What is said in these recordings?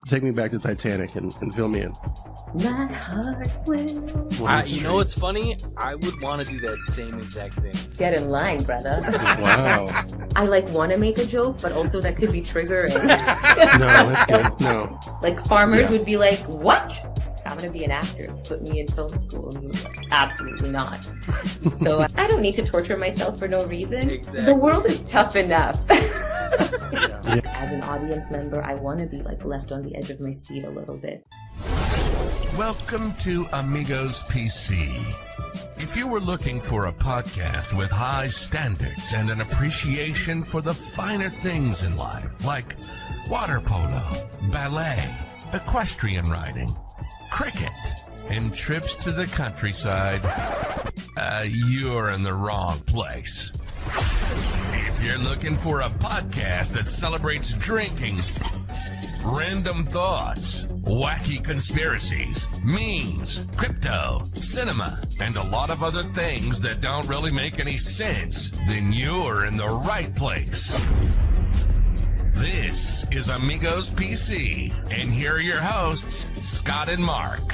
Take me back to Titanic and fill me in. My heart will. You know what's funny? I would want to do that same exact thing. Get in line, brother. Wow. I want to make a joke, but also that could be triggering. No, that's good. No. Like farmers would be like, "What? I'm going to be an actor. Put me in film school." And he was like, "Absolutely not." So I don't need to torture myself for no reason. Exactly. The world is tough enough. Yeah. As an audience member, I want to be left on the edge of my seat a little bit. Welcome to Amigos PC. If you were looking for a podcast with high standards and an appreciation for the finer things in life, like water polo, ballet, equestrian riding, cricket, and trips to the countryside, you're in the wrong place. If you're looking for a podcast that celebrates drinking, random thoughts, wacky conspiracies, memes, crypto, cinema, and a lot of other things that don't really make any sense, then you're in the right place. This is Amigos PC, and here are your hosts, Scott and Mark.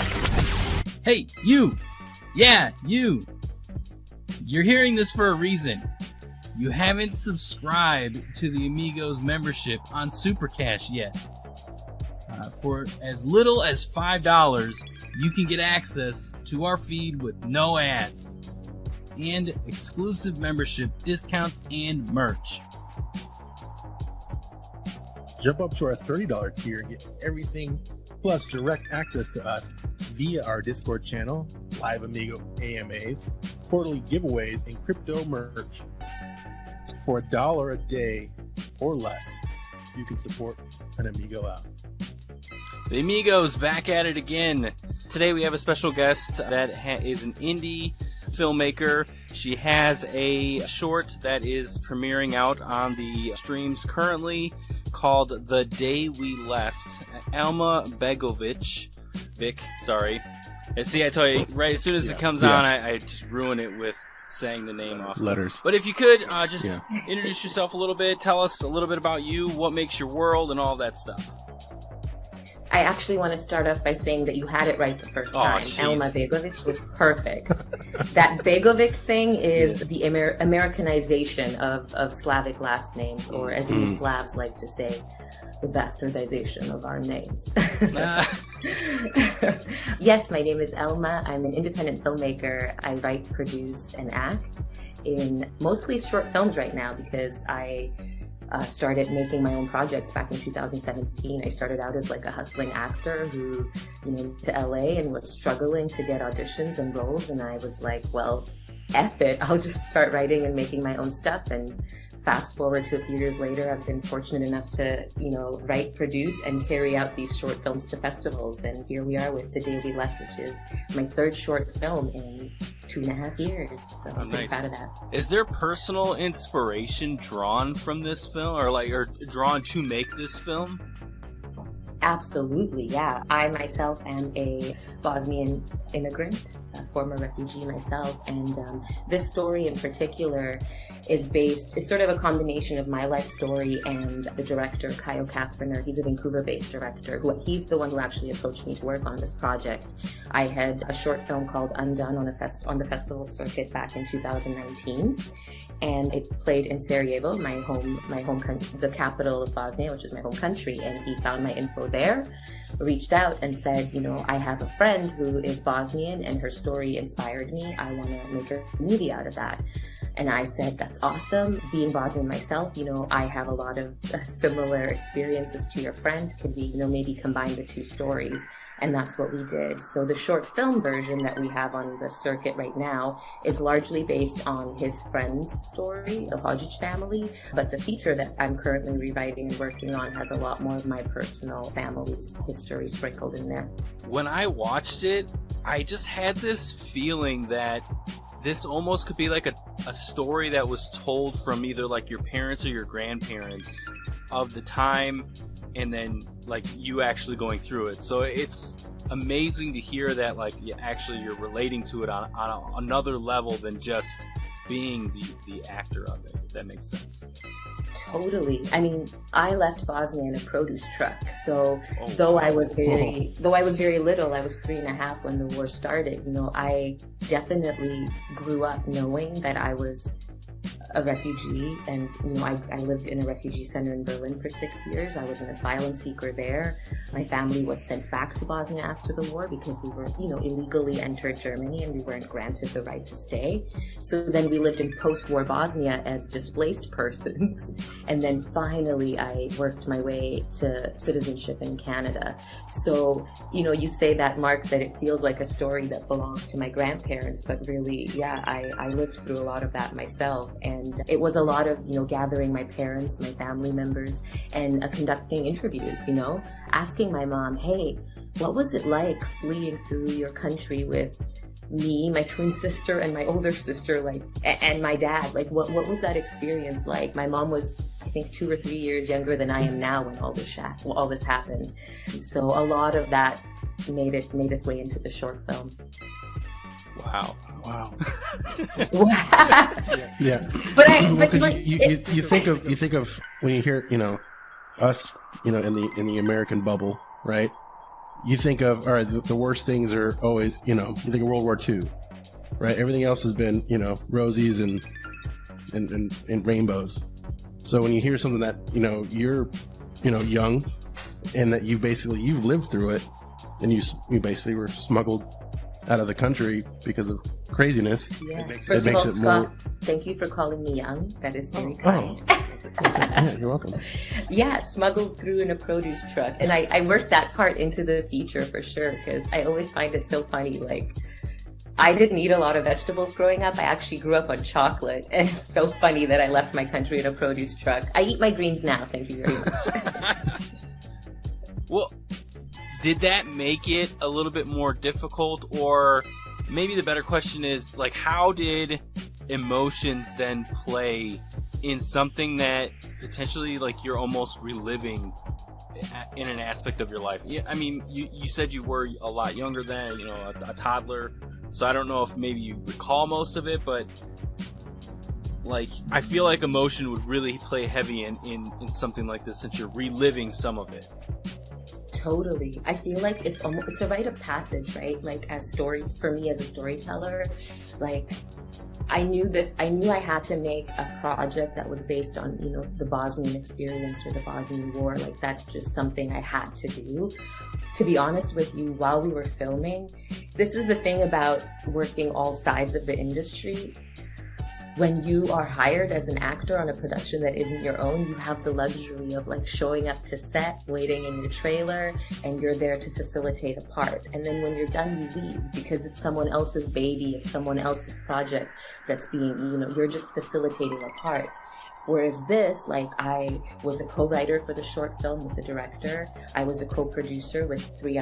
Hey, you! Yeah, you! You're hearing this for a reason. You haven't subscribed to the Amigos membership on Super Cash yet. For as little as $5, you can get access to our feed with no ads, and exclusive membership discounts and merch. Jump up to our $30 tier and get everything plus direct access to us via our Discord channel, live Amigo AMAs, quarterly giveaways, and crypto merch. For $1 a day or less, you can support an Amigo out. The Amigos back at it again. Today we have a special guest that is an indie filmmaker. She has a short that is premiering out on the streams currently called The Day We Left. Elma Begovic. And see, I tell you, right as soon as it comes on, I just ruin it with saying the name off. Letters. But if you could, introduce yourself a little bit, tell us a little bit about you, what makes your world, and all that stuff. I actually want to start off by saying that you had it right the first time. Elma Begovic was perfect. That Begovic thing is the Americanization of Slavic last names, or as we Slavs like to say, the bastardization of our names. Yes, my name is Elma. I'm an independent filmmaker. I write, produce, and act in mostly short films right now because I started making my own projects back in 2017. I started out as a hustling actor who, to LA and was struggling to get auditions and roles. And I was like, well, F it. I'll just start writing and making my own stuff. And fast forward to a few years later, I've been fortunate enough to, write, produce, and carry out these short films to festivals. And here we are with The Day We Left, which is my third short film in 2.5 years. So I'm pretty proud of that. Is there personal inspiration drawn from this film, or drawn to make this film? Absolutely, yeah. I myself am a Bosnian immigrant, a former refugee myself, and this story in particular is it's sort of a combination of my life story and the director, Kyle Catheriner. He's a Vancouver-based director. He's the one who actually approached me to work on this project. I had a short film called Undone on the festival circuit back in 2019, and it played in Sarajevo, my home the capital of Bosnia, which is my home country, and he found my info there, reached out and said, I have a friend who is Bosnian and her story inspired me. I want to make a movie out of that. And I said, that's awesome. Being Bosnian myself, I have a lot of similar experiences to your friend. Could we, maybe combine the two stories? And that's what we did. So the short film version that we have on the circuit right now is largely based on his friend's story, the Hodžić family. But the feature that I'm currently rewriting and working on has a lot more of my personal family's history sprinkled in there. When I watched it, I just had this feeling that this almost could be like a story that was told from either your parents or your grandparents of the time, and then you actually going through it. So it's amazing to hear that you're relating to it on another level than just being the actor of it, if that makes sense. Totally. I mean, I left Bosnia in a produce truck. So Oh, though wow. I was very little, I was 3.5 when the war started. You know, I definitely grew up knowing that I was a refugee, and you know, I lived in a refugee center in Berlin for 6 years. I was an asylum seeker there. My family was sent back to Bosnia after the war because we were, you know, illegally entered Germany and we weren't granted the right to stay. So then we lived in post-war Bosnia as displaced persons, and then finally I worked my way to citizenship in Canada. So, you know, you say that, Mark, that it feels like a story that belongs to my grandparents, but really, yeah, I lived through a lot of that myself. And it was a lot of, you know, gathering my parents, my family members, and conducting interviews, you know, asking my mom, hey, what was it like fleeing through your country with me, my twin sister, and my older sister, like, and my dad? Like, what was that experience like? My mom was, I think, 2 or 3 years younger than I am now when all this happened. So a lot of that made its way into the short film. Wow. Wow. Wow. Yeah. But You think of when you hear, you know, us, you know, in the American bubble, right? You think of, all right, the worst things are always, you know, you think of World War II, right? Everything else has been, you know, rosies and rainbows. So when you hear something that, you know, you're, you know, young, and that you've lived through it, and you basically were smuggled out of the country because of craziness. Yeah. First of all, Scott, thank you for calling me young. That is very kind. Yeah, you're welcome. Yeah, smuggled through in a produce truck. And I worked that part into the feature for sure, because I always find it so funny. Like, I didn't eat a lot of vegetables growing up. I actually grew up on chocolate. And it's so funny that I left my country in a produce truck. I eat my greens now, thank you very much. Well, did that make it a little bit more difficult? Or maybe the better question is, like, how did emotions then play in something that potentially, like, you're almost reliving in an aspect of your life? Yeah, I mean, you said you were a lot younger then, you know, a toddler. So I don't know if maybe you recall most of it, but like, I feel like emotion would really play heavy in something like this, since you're reliving some of it. Totally. I feel like it's a rite of passage, right? Like, for me as a storyteller, like, I knew I had to make a project that was based on, you know, the Bosnian experience or the Bosnian War. Like, that's just something I had to do. To be honest with you, while we were filming, this is the thing about working all sides of the industry. When you are hired as an actor on a production that isn't your own, you have the luxury of, like, showing up to set, waiting in your trailer, and you're there to facilitate a part. And then when you're done, you leave, because it's someone else's baby, it's someone else's project that's being, you know, you're just facilitating a part. Whereas this, like, I was a co-writer for the short film with the director. I was a co-producer with 4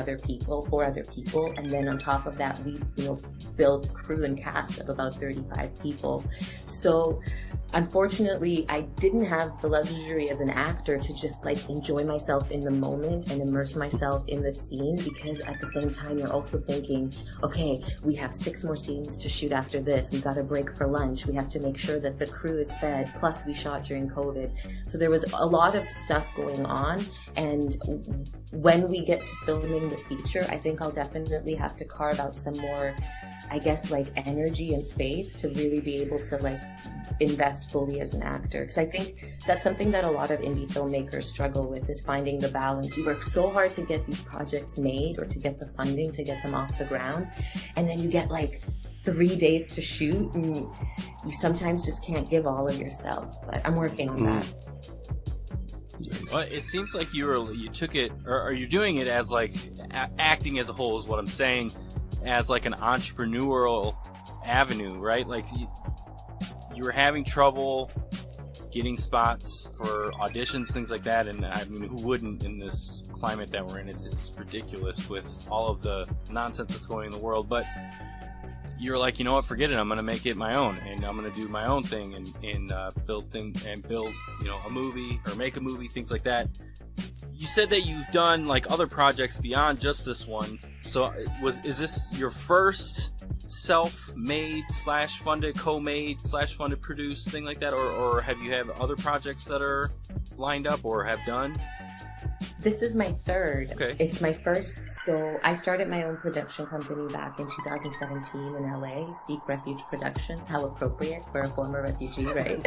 other people. And then on top of that, we, you know, built crew and cast of about 35 people. So unfortunately, I didn't have the luxury as an actor to just, like, enjoy myself in the moment and immerse myself in the scene, because at the same time, you're also thinking, okay, we have 6 more scenes to shoot after this. We got a break for lunch. We have to make sure that the crew is fed. Plus, we shot during COVID. So there was a lot of stuff going on. And when we get to filming the feature, I think I'll definitely have to carve out some more, I guess, like, energy and space to really be able to, like, invest fully as an actor. Because I think that's something that a lot of indie filmmakers struggle with, is finding the balance. You work so hard to get these projects made, or to get the funding to get them off the ground, and then you get, like, 3 days to shoot, and you sometimes just can't give all of yourself. But I'm working on that. Well, it seems like you took it, or you're doing it as, like, acting as a whole is what I'm saying, as, like, an entrepreneurial avenue, right? Like, you were having trouble getting spots for auditions, things like that, and I mean, who wouldn't in this climate that we're in? It's ridiculous with all of the nonsense that's going in the world, but you're like, you know what, forget it, I'm going to make it my own, and I'm going to do my own thing, and build, you know, a movie, or make a movie, things like that. You said that you've done, like, other projects beyond just this one, so is this your first self-made / funded, co-made / funded, produced, thing like that, or have you have other projects that are lined up or have done? This is my third. Okay. It's my first. So I started my own production company back in 2017 in LA, Seek Refuge Productions. How appropriate for a former refugee, right?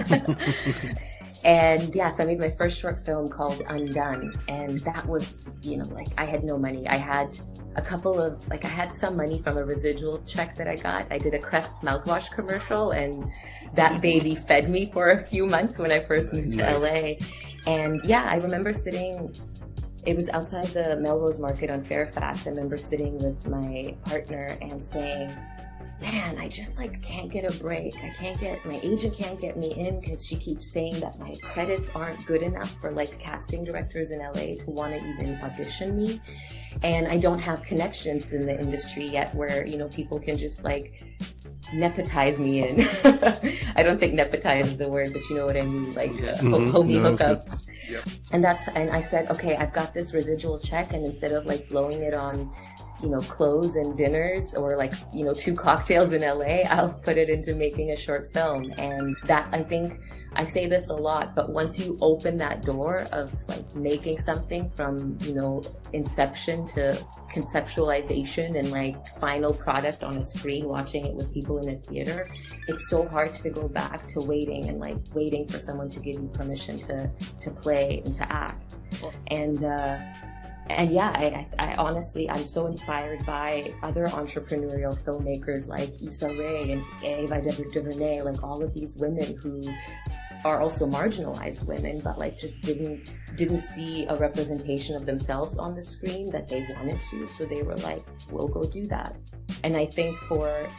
And yeah, so I made my first short film called Undone. And that was, like, I had no money. I had I had some money from a residual check that I got. I did a Crest mouthwash commercial, and that baby fed me for a few months when I first moved to LA. And yeah, I remember it was outside the Melrose Market on Fairfax. I remember sitting with my partner and saying, man, I just can't get a break. My agent can't get me in because she keeps saying that my credits aren't good enough for casting directors in LA to want to even audition me. And I don't have connections in the industry yet where, people can just nepotize me in. I don't think nepotize is a word, but you know what I mean, homie hookups. Yep. And I said, okay, I've got this residual check, and instead of blowing it on, clothes and dinners or 2 cocktails in LA, I'll put it into making a short film. And that, I think, I say this a lot, but once you open that door of making something from, inception to conceptualization and final product on a screen, watching it with people in a theater, it's so hard to go back to waiting and waiting for someone to give you permission to play and to act. And yeah, I honestly, I'm so inspired by other entrepreneurial filmmakers like Issa Rae and Ava DuVernay, all of these women who are also marginalized women, but just didn't see a representation of themselves on the screen that they wanted to. So they were we'll go do that. And I think for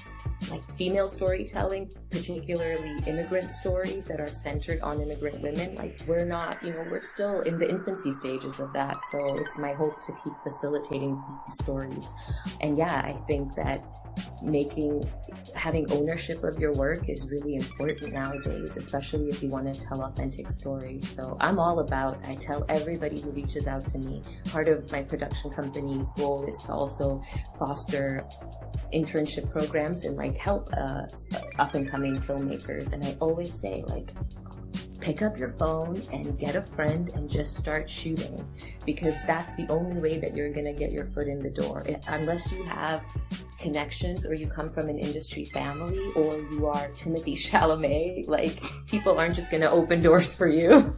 female storytelling, particularly immigrant stories that are centered on immigrant women, we're not, we're still in the infancy stages of that. So it's my hope to keep facilitating these stories. And yeah, I think that having ownership of your work is really important nowadays, especially if you want to tell authentic stories. So I'm all about, I tell everybody who reaches out to me, part of my production company's goal is to also foster internship programs and help up and coming filmmakers. And I always say pick up your phone and get a friend and just start shooting, because that's the only way that you're gonna get your foot in the door. Unless you have connections or you come from an industry family or you are Timothée Chalamet, people aren't just gonna open doors for you.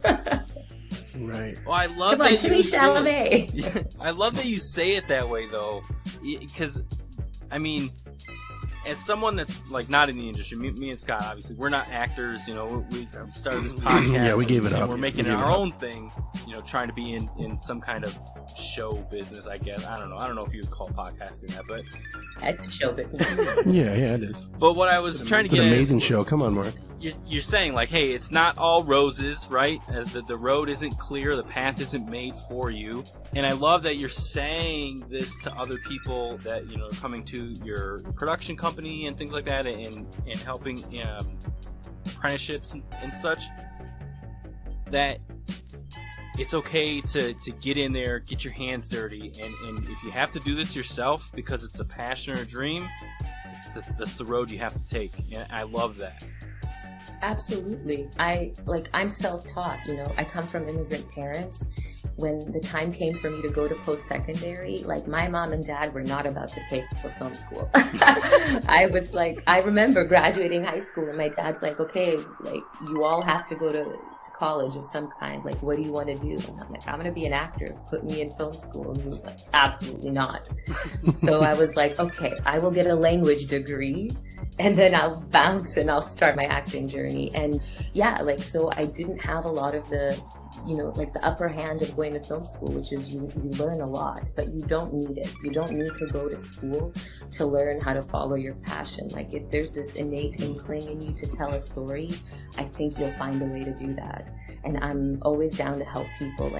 Right. Well, I love Come on, that Timothée Chalamet. I love that you say it that way, though, because I mean, as someone that's not in the industry, me and Scott, obviously, we're not actors. We started this podcast. Yeah, we gave it up. We're making our own thing. Trying to be in some kind of show business, I guess. I don't know if you would call podcasting that, but it's a show business. yeah, it is. But what I was trying to get at an amazing show. Come on, Mark. You're saying hey, it's not all roses, right? The road isn't clear, the path isn't made for you. And I love that you're saying this to other people that are coming to your production company and things like that, and helping apprenticeships and such, that it's okay to get in there, get your hands dirty, and if you have to do this yourself because it's a passion or a dream, that's the road you have to take. And I love that. Absolutely. I'm self-taught, I come from immigrant parents. When the time came for me to go to post-secondary, my mom and dad were not about to pay for film school. I remember graduating high school and my dad's okay, you all have to go to college of some kind. What do you want to do? And I'm I'm going to be an actor. Put me in film school. And he was absolutely not. So I was okay, I will get a language degree and then I'll bounce and I'll start my acting journey. And yeah, so I didn't have a lot of the the upper hand of going to film school, which is you learn a lot, but you don't need it. You don't need to go to school to learn how to follow your passion. If there's this innate inkling in you to tell a story, I think you'll find a way to do that. And I'm always down to help people.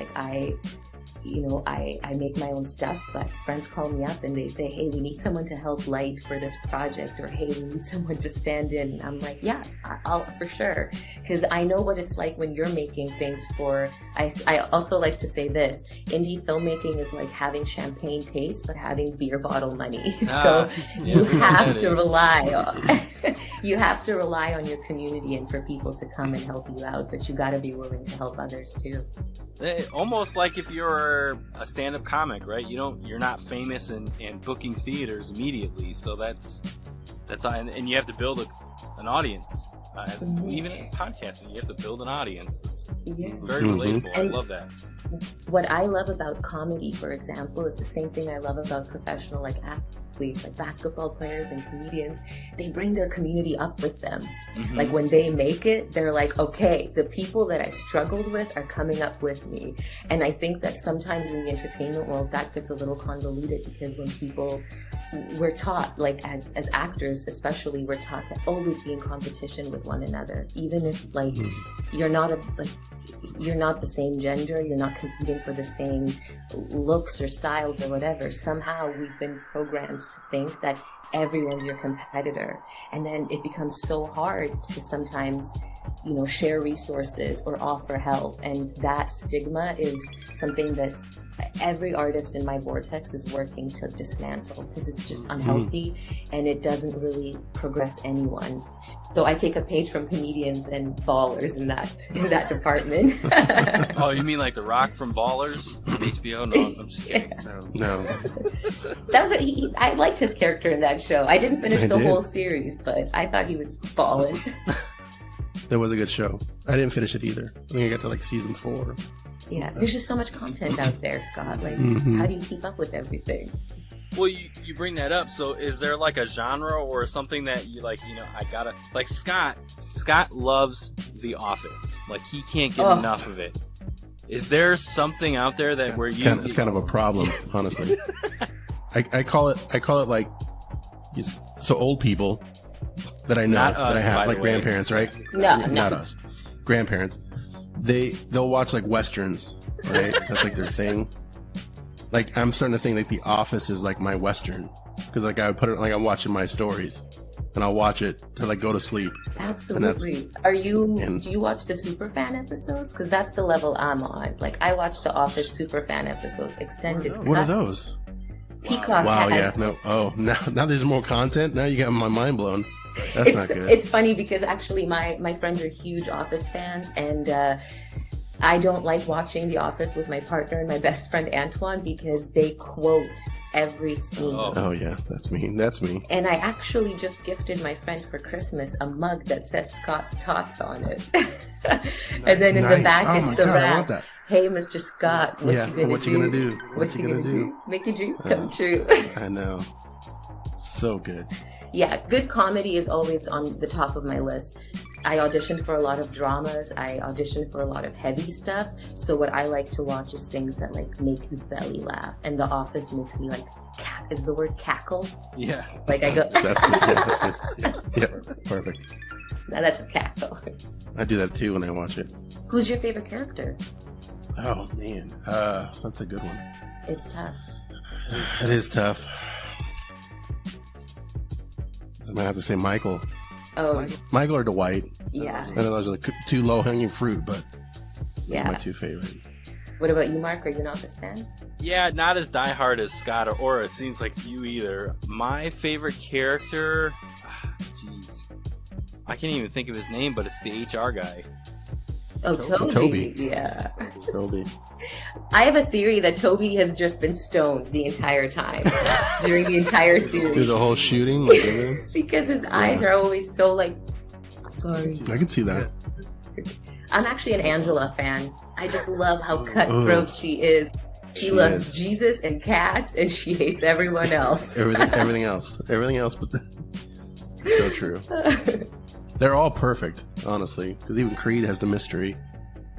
I make my own stuff, but friends call me up and they say, hey, we need someone to help light for this project, or hey, we need someone to stand in. And I'm like, yeah, I'll for sure. Because I know what it's like when you're making things I also like to say this, indie filmmaking is like having champagne taste, but having beer bottle money. So you have to rely on your community and for people to come and help you out, but you got to be willing to help others too. Almost like if you're a stand-up comic, right? You're not famous and booking theaters immediately, so that's and you have to build an audience. Even in podcasting, you have to build an audience. It's very relatable. I love that. What I love about comedy, for example, is the same thing I love about professional athletes, like basketball players and comedians. They bring their community up with them. Like when they make it, they're like, okay, the people that I struggled with are coming up with me. And I think that sometimes in the entertainment world, that gets a little convoluted, because when we're taught, like as actors especially, we're taught to always be in competition with one another, even if like you're not the same gender, you're not competing for the same looks or styles or whatever. Somehow we've been programmed to think that everyone's your competitor, and then it becomes so hard to sometimes share resources or offer help. And that stigma is something that every artist in my vortex is working to dismantle, because it's just unhealthy and it doesn't really progress anyone. So I take a page from comedians and ballers in that department. Oh, you mean like The Rock from Ballers on HBO? No, I'm just kidding. No. That was I liked his character in that show. I didn't finish the whole series, but I thought he was balling. That was a good show. I didn't finish it either. I think I got to like season 4. Yeah, there's just so much content out there, Scott. Like, how do you keep up with everything? Well, you bring that up. So is there like a genre or something that you like, I gotta, like Scott loves The Office. Like he can't get enough of it. Is there something out there that where it's kind of a problem, honestly. I call it like, so old people that I know, Not that us, I have, by like the way. grandparents, right? No. Not us. Grandparents. They'll watch like Westerns, right? That's like their thing. Like I'm starting to think like The Office is like my Western, because like I would put it like I'm watching my stories, and I'll watch it to like go to sleep. Absolutely. Do you watch the Superfan episodes? Because that's the level I'm on. Like I watch the Office Superfan episodes, extended cuts. What are those? Peacock Wow, has. yeah, no. Oh, now there's more content. Now you got my mind blown. That's not good. It's funny because actually my friends are huge Office fans, and I don't like watching The Office with my partner and my best friend Antoine, because they quote every scene. Oh yeah, that's me. And I actually just gifted my friend for Christmas a mug that says Scott's Tots on it. And then in the back it's the I rap. want that. Hey, Mr. Scott, what you gonna do? What you gonna do? Make your dreams come true. I know. So good. Yeah, good comedy is always on the top of my list. I auditioned for a lot of dramas. I auditioned for a lot of heavy stuff. So what I like to watch is things that like make you belly laugh. And The Office makes me like, is the word cackle? Yeah. Like I go. That's good. Yeah, that's good. Yeah, perfect. Now that's a cackle. I do that too when I watch it. Who's your favorite character? Oh man, that's a good one. It's tough. It is tough. I might have to say Michael. Oh, Michael or Dwight. yeah. I know those are like two low-hanging fruit, but Yeah. my two favorite. What about you, Mark? Are you an Office fan? Yeah, not as diehard as Scott or it seems like you either. My favorite character, jeez, I can't even think of his name, but it's the HR guy. Oh, Toby. Yeah. Toby. I have a theory that Toby has just been stoned the entire time during the entire Through series the whole shooting, like everything. because his eyes are always so like, sorry. I can see that. I'm actually an Angela fan. I just love how cutthroat she is. She loves is. Jesus and cats, and she hates everyone else. Everything else, but so true. They're all perfect, honestly, because even Creed has the mystery.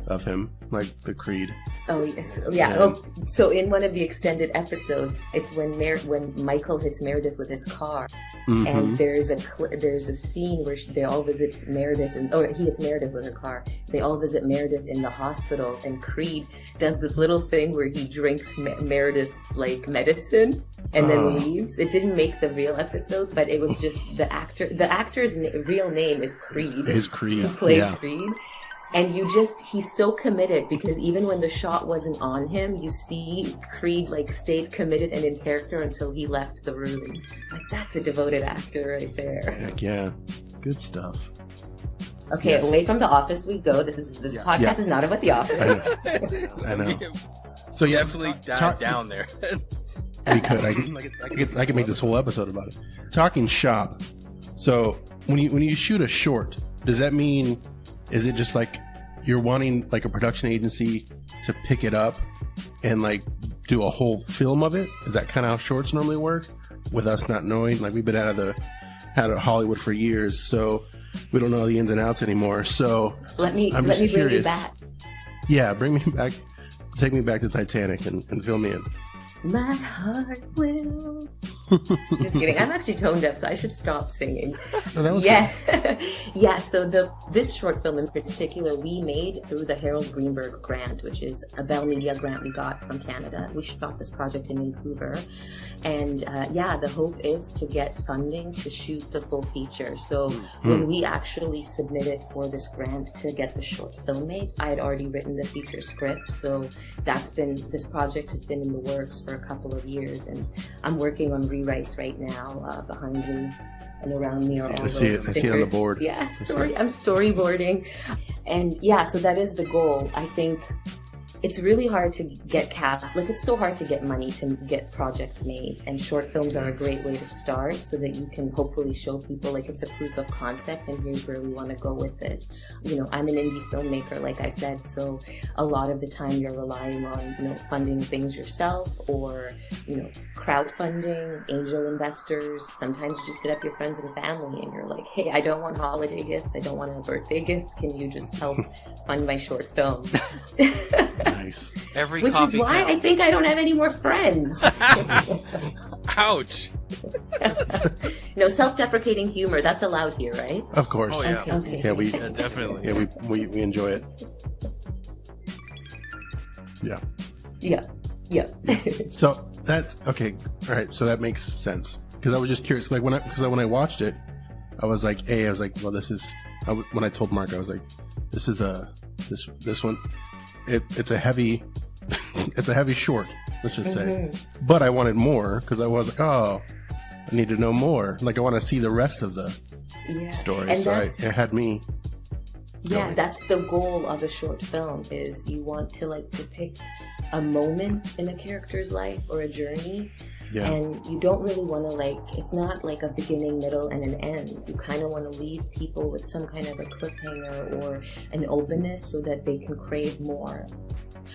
of him, like the Creed. Oh yes, yeah. Oh, so in one of the extended episodes, it's when Michael hits Meredith with his car, and there's a scene where they all visit Meredith, or he hits Meredith with her car. They all visit Meredith in the hospital, and Creed does this little thing where he drinks Meredith's like medicine and then leaves. It didn't make the real episode, but it was just the actor. The actor's real name is Creed. His Creed. He played Creed. And he's so committed, because even when the shot wasn't on him, you see Creed like stayed committed and in character until he left the room. Like, that's a devoted actor right there. Heck yeah. Good stuff. Okay, away from The Office we go. This podcast is not about The Office. I know. So yeah, Definitely dive down there. We could. I could make this whole episode about it. Talking shop. So when you shoot a short, does that mean, is it just like you're wanting like a production agency to pick it up and like do a whole film of it? Is that kind of how shorts normally work? With us not knowing, like we've been out of Hollywood for years, so we don't know the ins and outs anymore. So let me bring you back. Yeah, bring me back. Take me back to Titanic and fill me in. My heart will. Just kidding. I'm actually tone deaf, so I should stop singing. Oh, that was yeah. So this short film in particular, we made through the Harold Greenberg grant, which is a Bell Media grant we got from Canada. We shot this project in Vancouver, and the hope is to get funding to shoot the full feature. So when we actually submitted for this grant to get the short film made, I had already written the feature script. So this project has been in the works for a couple of years, and I'm working on rewrites right now. Behind me and around me are all those stickers. I see it on the board. Yeah, I'm storyboarding, and so that is the goal. I think it's really hard to get it's so hard to get money to get projects made, and short films are a great way to start so that you can hopefully show people like it's a proof of concept and here's where we want to go with it. I'm an indie filmmaker, like I said, so a lot of the time you're relying on funding things yourself, or crowdfunding, angel investors. Sometimes you just hit up your friends and family and you're like, hey, I don't want holiday gifts, I don't want a birthday gift, can you just help fund my short film? Nice. Which is why I think I don't have any more friends. Ouch. No, self-deprecating humor, that's allowed here, right? Of course. Oh, yeah. Okay. Yeah, Definitely. Yeah, we enjoy it. Yeah. Yeah. So that's okay. All right. So that makes sense, because I was just curious. Like when I watched it, I was like, well, this is. When I told Mark, I was like, this is this one. It's a heavy short. Let's just say. But I wanted more, because I was like, oh, I need to know more. Like, I want to see the rest of the story. And so it had me. Yeah, going. that's the goal of a short film, is you want to like depict a moment in a character's life or a journey. Yeah. And you don't really want to it's not like a beginning, middle, and an end. You kind of want to leave people with some kind of a cliffhanger or an openness so that they can crave more.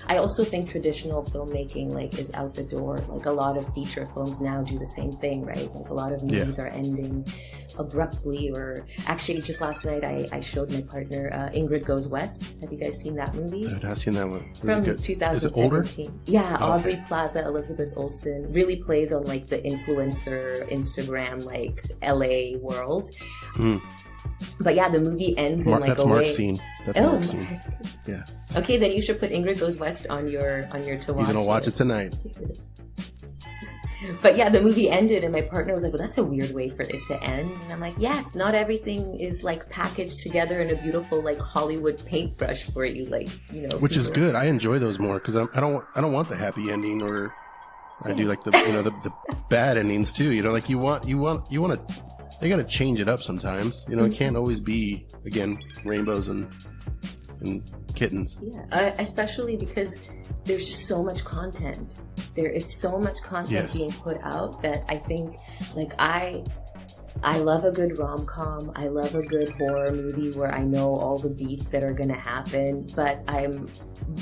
I also think traditional filmmaking is out the door. Like a lot of feature films now do the same thing, right? Like a lot of movies are ending abruptly, or actually just last night I showed my partner Ingrid Goes West. Have you guys seen that movie? I've not seen that one. From 2017. Is it older? Yeah, Aubrey Plaza, Elizabeth Olsen. Really plays on the influencer Instagram LA world. But yeah, the movie ends in that's a Mark's way. Scene. That's Mark's scene. Yeah. Okay, then you should put Ingrid Goes West on your to watch. He's gonna watch it tonight. But yeah, the movie ended, and my partner was like, "Well, that's a weird way for it to end." And I'm like, "Yes, not everything is packaged together in a beautiful Hollywood paintbrush for you, Which is good. I enjoy those more, because I don't want the happy ending, or I do the bad endings too. You want to. They got to change it up sometimes. It can't always be, again, rainbows and kittens. Yeah, especially because there's just so much content. There is so much content being put out that I think, I love a good rom-com. I love a good horror movie where I know all the beats that are going to happen. But I'm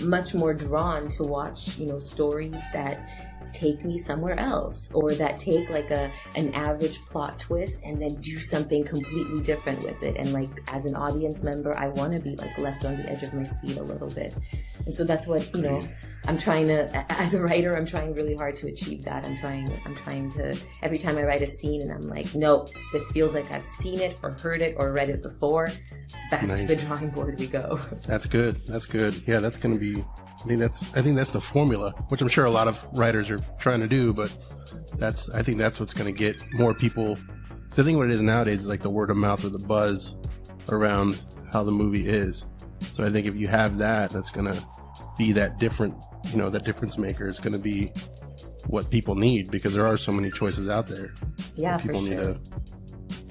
much more drawn to watch, stories that take me somewhere else, or that take like an average plot twist and then do something completely different with it. And like as an audience member, I want to be like left on the edge of my seat a little bit. And so that's what, you know, I'm trying to, as a writer, I'm trying really hard to achieve that. I'm trying to, every time I write a scene and I'm like, no, this feels like I've seen it or heard it or read it before. Back to the drawing board we go. That's good. Yeah, that's going to be, I think that's the formula, which I'm sure a lot of writers are trying to do, but I think that's what's going to get more people. So I think what it is nowadays is like the word of mouth or the buzz around how the movie is. So I think if you have that, that's going to be that different, you know, that difference maker is going to be what people need, because there are so many choices out there. Yeah, people for sure. need to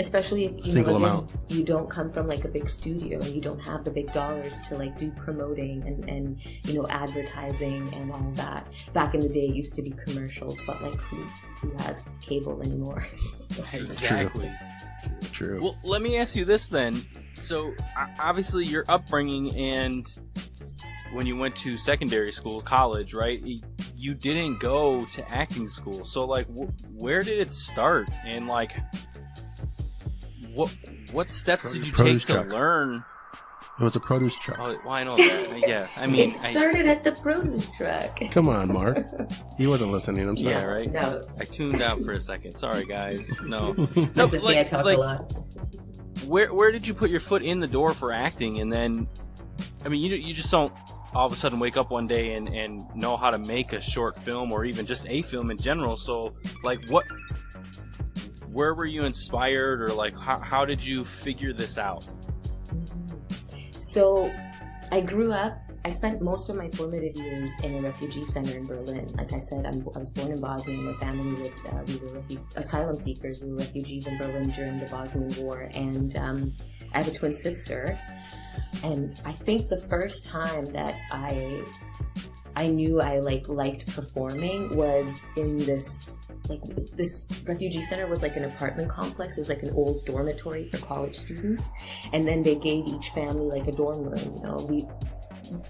especially if single them out. You don't come from like a big studio and you don't have the big dollars to like do promoting and you know, advertising and all that. Back in the day it used to be commercials, but like who has cable anymore? Exactly. True. Well, let me ask you this then. So obviously your upbringing and when you went to secondary school, college, right? You didn't go to acting school. So like where did it start? And like what steps did you take to learn? It was a produce truck. Oh, well, I know that. Yeah, I mean, it started at the produce truck. Come on, Mark. He wasn't listening. I'm sorry. Yeah, right. No, I tuned out for a second. Sorry, guys. No, that's okay. I talk a lot. Where did you put your foot in the door for acting? And then, I mean, you just don't all of a sudden wake up one day and know how to make a short film or even just a film in general. So, like, where were you inspired, or like how did you figure this out? So I spent most of my formative years in a refugee center in Berlin. Like I said, I was born in Bosnia. My family we were asylum seekers. We were refugees in Berlin during the Bosnian War. And I have a twin sister. And I think the first time that I knew I liked performing was in this refugee center was like an apartment complex. It was like an old dormitory for college students, and then they gave each family like a dorm room. You know,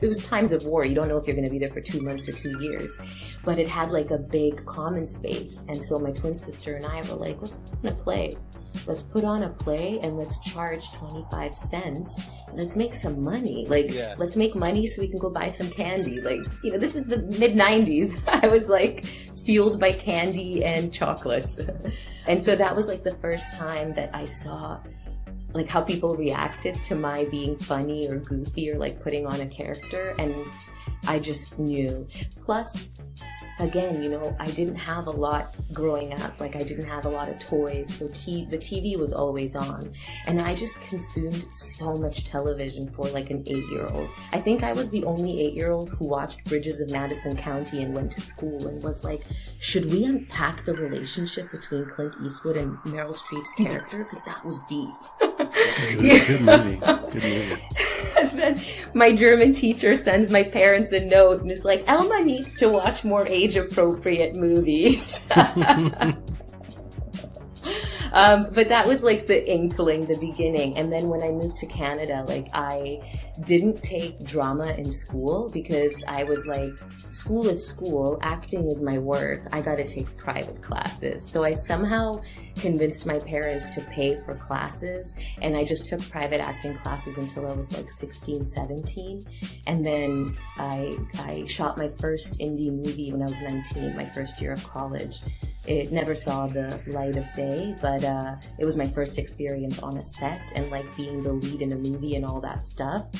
it was times of war. You don't know if you're going to be there for 2 months or 2 years, but it had like a big common space. And so my twin sister and I were like, let's put on a play. Let's put on a play and let's charge 25 cents. Let's make some money. Let's make money so we can go buy some candy. Like, you know, this is the mid-90s. I was like fueled by candy and chocolates. And so that was like the first time that I saw like how people reacted to my being funny or goofy or like putting on a character. And I just knew. Plus, again, you know, I didn't have a lot growing up. Like, I didn't have a lot of toys, so the TV was always on. And I just consumed so much television for like an 8-year-old. I think I was the only 8-year-old who watched Bridges of Madison County and went to school and was like, should we unpack the relationship between Clint Eastwood and Meryl Streep's character? Because that was deep. Good movie. Good movie. And then my German teacher sends my parents a note and is like, Elma needs to watch more age-appropriate movies. But that was like the inkling, the beginning. And then when I moved to Canada, like I didn't take drama in school because I was like, school is school, acting is my work. I got to take private classes. So I somehow convinced my parents to pay for classes, and I just took private acting classes until I was like 16, 17. And then I shot my first indie movie when I was 19, my first year of college. It never saw the light of day, but it was my first experience on a set and like being the lead in a movie and all that stuff.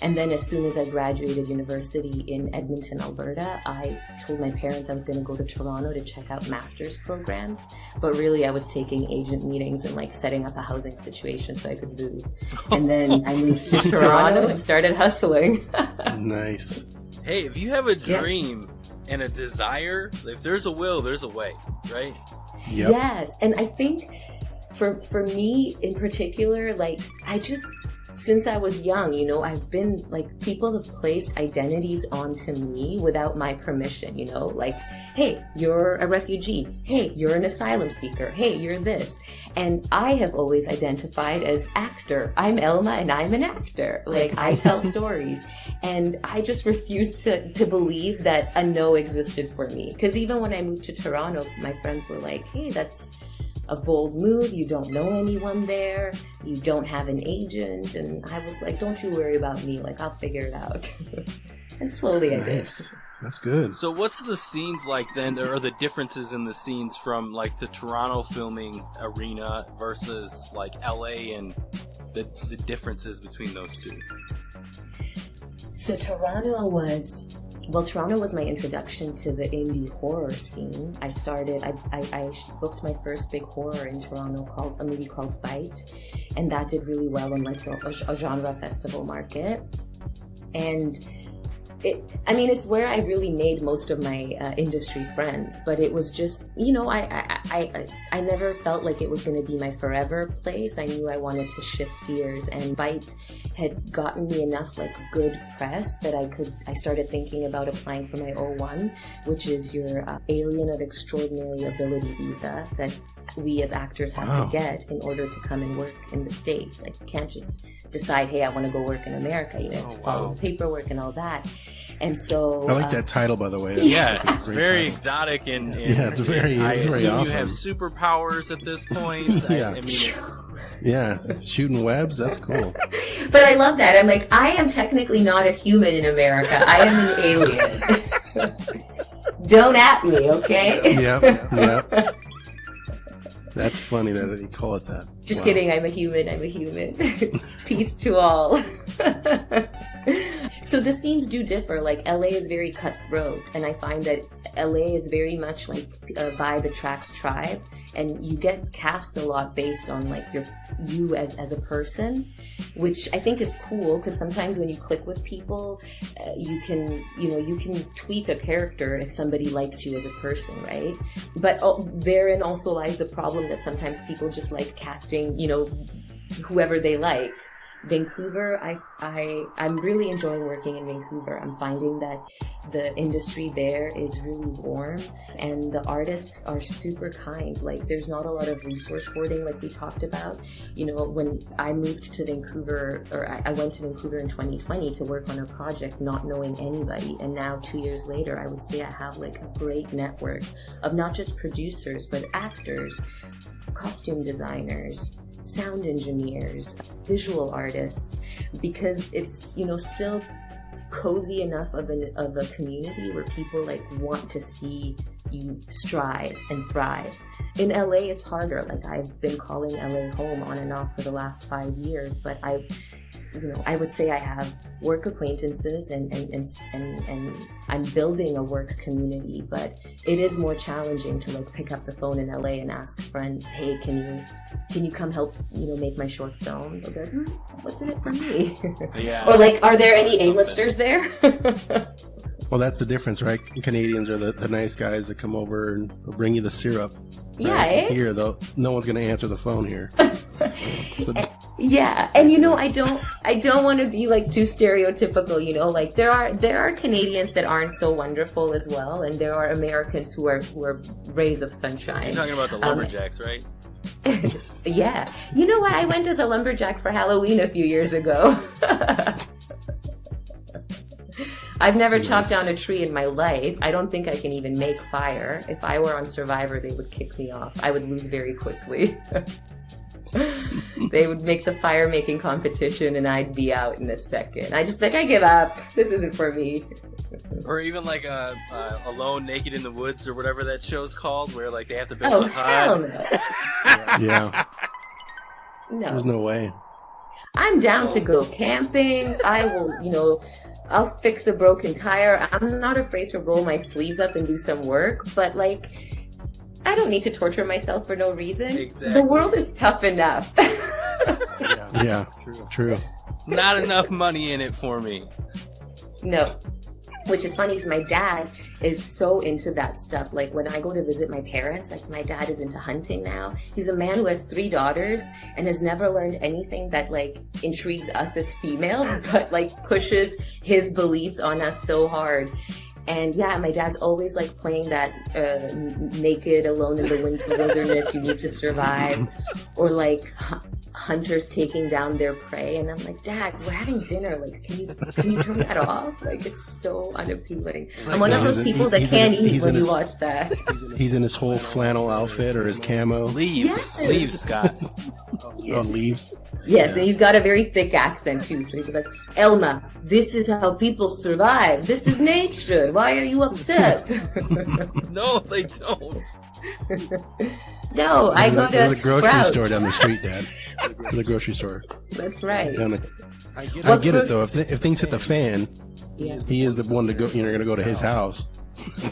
And then as soon as I graduated university in Edmonton, Alberta, I told my parents I was going to go to Toronto to check out master's programs. But really I was taking agent meetings and like setting up a housing situation so I could move. And then I moved to Toronto and started hustling. Nice. Hey, if you have a dream and a desire, if there's a will, there's a way, right? Yep. Yes. And I think for me in particular, like since I was young, you know, I've been like, people have placed identities onto me without my permission, you know, like, hey, you're a refugee. Hey, you're an asylum seeker. Hey, you're this. And I have always identified as actor. I'm Elma and I'm an actor. Like, I tell stories. And I just refused to believe that a no existed for me. Because even when I moved to Toronto, my friends were like, hey, that's a bold move. You don't know anyone there. You don't have an agent. And I was like, don't you worry about me. Like, I'll figure it out. And slowly I did. That's good. So what's the scenes like then, or the differences in the scenes from like the Toronto filming arena versus like LA, and the differences between those two? So Toronto was my introduction to the indie horror scene. I booked my first big horror in Toronto, called a movie called Bite, and that did really well in like a genre festival market. And it's where I really made most of my industry friends, but it was just, you know, I never felt like it was going to be my forever place. I knew I wanted to shift gears, and Bite had gotten me enough like good press that I started thinking about applying for my O1, which is your Alien of Extraordinary Ability visa that we as actors have to get in order to come and work in the States. Like, you can't just decide, hey, I want to go work in America. You know, you have to follow the paperwork and all that. And so I like that title, by the way. Yeah, it's very title. Exotic, and yeah, it's very assume awesome. You have superpowers at this point. Yeah. Shooting webs, that's cool. But I love that. I'm like, I am technically not a human in America. I am an alien. Don't at me, okay? Yep. That's funny that you call it that. Just kidding. I'm a human. Peace to all. So the scenes do differ. Like, LA is very cutthroat, and I find that LA is very much like a vibe attracts tribe, and you get cast a lot based on like you as a person, which I think is cool, because sometimes when you click with people, you can tweak a character if somebody likes you as a person, right? But therein also lies the problem that sometimes people just like casting, you know, whoever they like. Vancouver, I'm really enjoying working in Vancouver. I'm finding that the industry there is really warm, and the artists are super kind. Like, there's not a lot of resource hoarding like we talked about. You know, when I moved to Vancouver, or I went to Vancouver in 2020 to work on a project not knowing anybody, and now 2 years later, I would say I have like a great network of not just producers, but actors, costume designers, sound engineers, visual artists, because it's, you know, still cozy enough of a community where people like want to see you strive and thrive. In LA, it's harder. Like, I've been calling LA home on and off for the last 5 years, but I would say I have work acquaintances and I'm building a work community, but it is more challenging to like pick up the phone in LA and ask friends, hey, can you come help, you know, make my short film? They'll go, what's in it for me? Yeah. Or like, are there any A-listers there? Well, that's the difference, right? Canadians are the nice guys that come over and bring you the syrup. Yeah, right? Here, though, no one's going to answer the phone here. Yeah, and you know, I don't want to be like too stereotypical, you know, like there are Canadians that aren't so wonderful as well, and there are Americans who are rays of sunshine. You're talking about the lumberjacks, right? Yeah. You know what? I went as a lumberjack for Halloween a few years ago. I've never chopped down a tree in my life. I don't think I can even make fire. If I were on Survivor, they would kick me off. I would lose very quickly. They would make the fire making competition and I'd be out in a second. I give up. This isn't for me. Or even like Alone Naked in the Woods or whatever that show's called, where like they have to build a hut. Hell no. Yeah. No. There's no way. I'm down to go camping. I will, you know, I'll fix a broken tire. I'm not afraid to roll my sleeves up and do some work, but like, I don't need to torture myself for no reason. Exactly. The world is tough enough. Yeah, true. Not enough money in it for me. No. Which is funny because my dad is so into that stuff. Like when I go to visit my parents, like my dad is into hunting now. He's a man who has 3 daughters and has never learned anything that like intrigues us as females, but like pushes his beliefs on us so hard. And yeah, my dad's always like playing that naked, alone in the wilderness, you need to survive, or like hunters taking down their prey. And I'm like, Dad, we're having dinner. Like, can you turn that off? Like, it's so unappealing. I'm one of those people that can't eat when you watch that. He's in his whole flannel outfit or his camo. Leaves, Scott. Oh, leaves. Yes, and he's got a very thick accent too. So he's like, Elma, this is how people survive. This is nature. Why are you upset? No, they don't. No, I go to There's a grocery Sprouts. store down the street, Dad. There's a grocery store. That's right. I get it though. If things hit the fan, Yeah. he is the one to go. You're going to go to his house.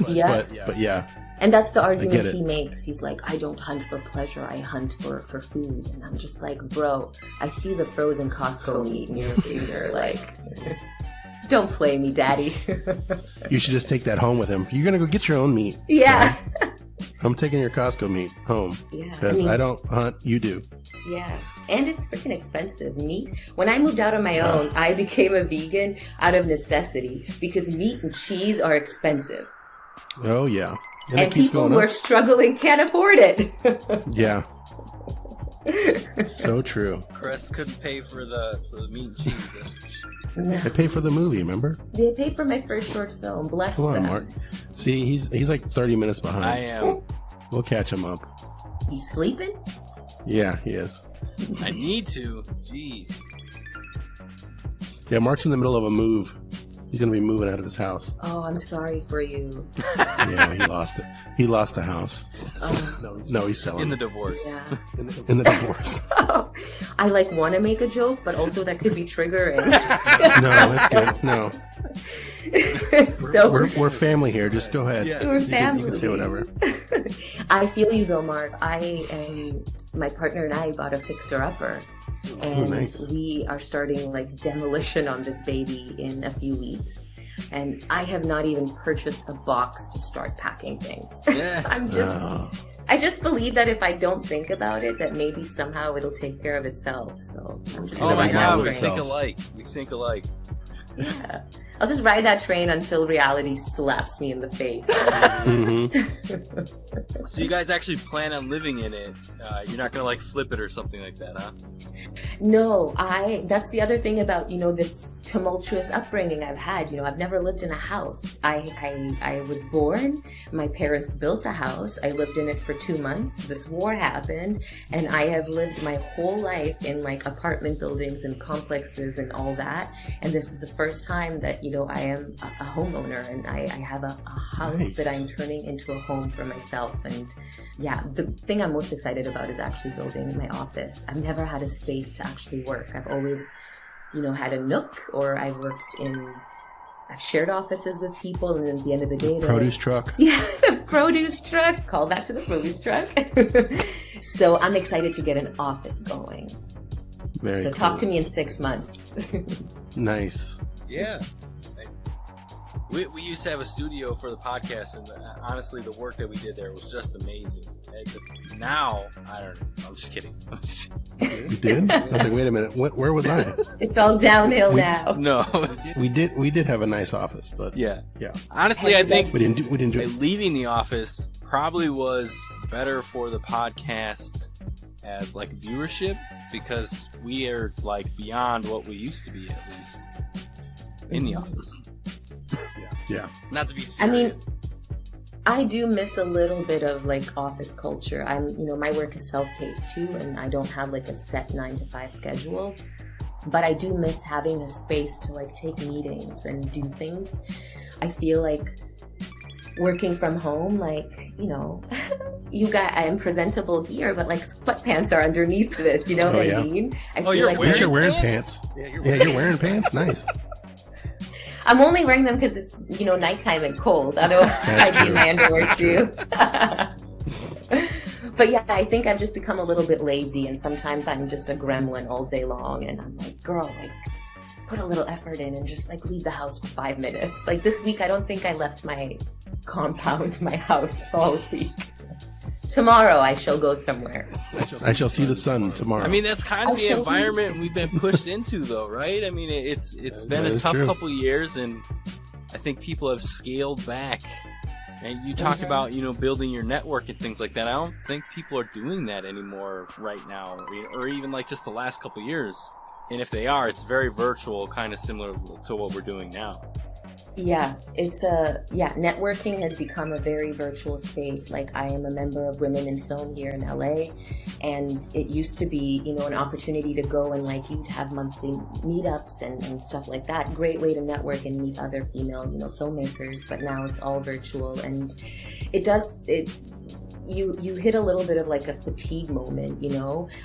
Yeah. But yeah. And that's the get argument it. he makes. He's like, I don't hunt for pleasure, I hunt for food. And I'm just like, bro, I see the frozen Costco meat in your freezer. Like, don't play me, daddy. You should just take that home with him. You're going to go get your own meat. Yeah. I'm taking your Costco meat home. Yeah. Because I don't hunt, you do. Yeah. And it's freaking expensive. Meat. When I moved out on my own, I became a vegan out of necessity because meat and cheese are expensive. Oh, yeah. And it keeps people going who are up. struggling can't afford it. Yeah. So true. Chris couldn't pay for the meat and cheese. I paid for the movie, remember? They paid for my first short film. Bless Come on, them. Mark. See, he's like 30 minutes behind. I am. We'll catch him up. He's sleeping? Yeah, he is. I need to. Jeez. Yeah, Mark's in the middle of a move. He's going to be moving out of his house. Oh, I'm sorry for you. Yeah, he lost it. He lost the house. No, he's selling In the it. divorce. Yeah. In the divorce. I like want to make a joke, but also that could be triggering. No, that's good. No. So We're family here. Just go ahead. Yeah. we're You family. can say whatever. I feel you though, Mark. My partner and I bought a fixer-upper. And nice. we are starting like demolition on this baby in a few weeks. And I have not even purchased a box to start packing things. Yeah. I just believe that if I don't think about it, that maybe somehow it'll take care of itself. So I'm just Oh gonna my ride God, that we train. think alike. We think alike. Yeah. I'll just ride that train until reality slaps me in the face. So you guys actually plan on living in it? You're not gonna like flip it or something like that, huh? No, that's the other thing about, this tumultuous upbringing I've had. I've never lived in a house. I was born, my parents built a house, I lived in it for 2 months, this war happened, and I have lived my whole life in like apartment buildings and complexes and all that. And this is the first time that, I am a homeowner and I have a house Nice. that I'm turning into a home for myself. And yeah, the thing I'm most excited about is actually building my office. I've never had a space to actually work. I've always, had a nook, or I've shared offices with people, and then at the end of the day, they're Produce like, truck. yeah, produce truck. Call back to the produce truck. So I'm excited to get an office going. Very So cool. talk to me in 6 months. Nice. Yeah. We used to have a studio for the podcast, and honestly, the work that we did there was just amazing. Now, I don't know. I'm just kidding. You did? I was like, wait a minute. Where was I? It's all downhill now. No. We did have a nice office, but Yeah. yeah, Honestly, I think we didn't do. leaving the office probably was better for the podcast as like viewership, because we are like beyond what we used to be, at least in the office. Yeah. Not to be serious. I mean, I do miss a little bit of like office culture. My work is self-paced too, and I don't have like a set 9 to 5 schedule. But I do miss having a space to like take meetings and do things. I feel like working from home, like, I am presentable here, but like sweatpants are underneath this, you know what yeah. I mean? I Oh, feel you're like At least you're wearing pants? pants. Yeah, you're wearing pants. Nice. I'm only wearing them because it's, nighttime and cold. Otherwise, That's I'd be true. in my underwear too. But yeah, I think I've just become a little bit lazy, and sometimes I'm just a gremlin all day long, and I'm like, girl, like, put a little effort in and just like leave the house for 5 minutes. Like this week, I don't think I left my compound, my house all week. Tomorrow I shall go somewhere. I shall see the sun tomorrow. I mean, that's kind of the environment we've been pushed into, though, right? I mean, it's been a tough couple of years, and I think people have scaled back. And you talked about, building your network and things like that. I don't think people are doing that anymore right now, or even like just the last couple of years. And if they are, it's very virtual, kind of similar to what we're doing now. Yeah, networking has become a very virtual space. Like, I am a member of Women in Film here in LA, and it used to be, an opportunity to go and like you'd have monthly meetups and stuff like that. Great way to network and meet other female, filmmakers, but now it's all virtual, and you hit a little bit of like a fatigue moment,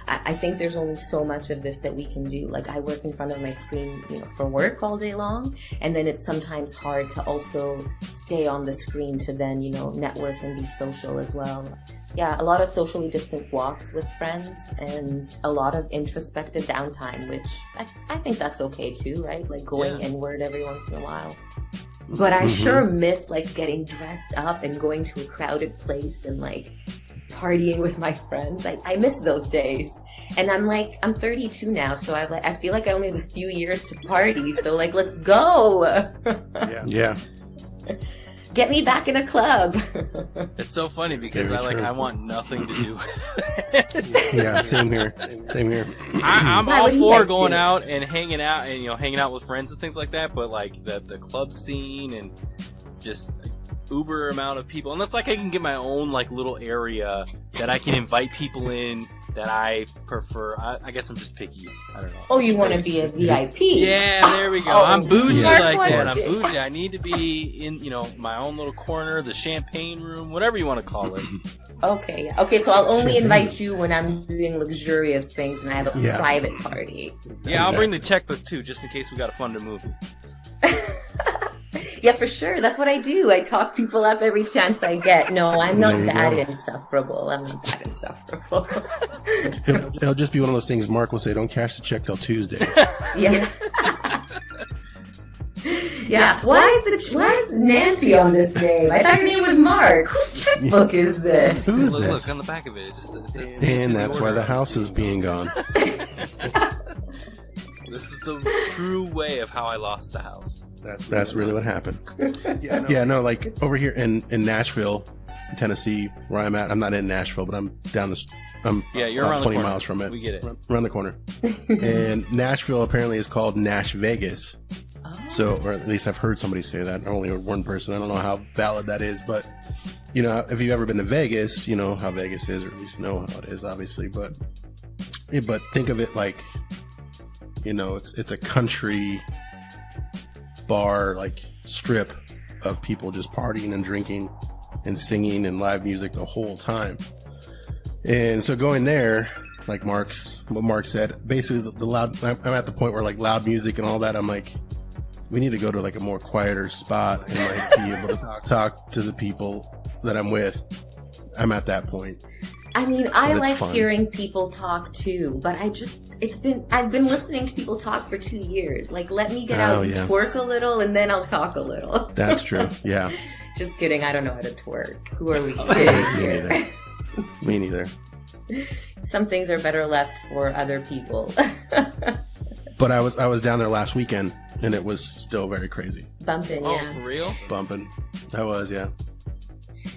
I think there's only so much of this that we can do. Like, I work in front of my screen, for work all day long, and then it's sometimes hard to also stay on the screen to then, network and be social as well. Yeah, a lot of socially distant walks with friends and a lot of introspective downtime, which I think that's okay too, right? Like going inward every once in a while. But I sure miss like getting dressed up and going to a crowded place and like partying with my friends. I miss those days. And I'm 32 now, so I feel like I only have a few years to party. So like, let's go. Yeah. Get me back in a club. It's so funny because I want nothing to do with it. Yeah, same here. I'm all for going out and hanging out and hanging out with friends and things like that, but like the club scene and just uber amount of people, unless like I can get my own like little area that I can invite people in that I prefer. I guess I'm just picky. I don't know. Oh, you want to be a VIP? Yeah, there we go. I'm bougie like that. I'm bougie. bougie. I need to be in, my own little corner, the champagne room, whatever you want to call it. Okay, yeah. Okay, so I'll only invite you when I'm doing luxurious things and I have a private party. Yeah, I'll bring the checkbook too, just in case we got to fund a movie. Yeah, for sure. That's what I do. I talk people up every chance I get. No, I'm not that insufferable. It'll just be one of those things Mark will say, don't cash the check till Tuesday. Yeah. Yeah. Why is Nancy on this name? I thought your name was Mark. Whose checkbook is this? Who is Look, this? Look on the back of it. It just says And that's why the house is being gone. This is the true way of how I lost the house. That's really what happened. Like over here in Nashville, Tennessee, where I'm at. I'm not in Nashville, but I'm down the. You're about around 20 the corner. miles from it. We get it. Around the corner. And Nashville apparently is called Nash Vegas. So, or at least I've heard somebody say that. I only heard one person. I don't know how valid that is, but if you've ever been to Vegas, you know how Vegas is, or at least know how it is, obviously. But think of it like, it's a country bar, like strip of people just partying and drinking and singing and live music the whole time. And so going there, like what Mark said, basically the loud, I'm at the point where like loud music and all that, I'm like, we need to go to like a more quieter spot and like be able to talk to the people that I'm with. I'm at that point. I mean, I like hearing people talk too, but I've been listening to people talk for 2 years. Like, let me get out and twerk a little and then I'll talk a little. That's true. Yeah. Just kidding. I don't know how to twerk. Who are we kidding here? Me neither. Some things are better left for other people. But I was down there last weekend and it was still very crazy. Bumping, Oh, for real? Bumping. I was, yeah.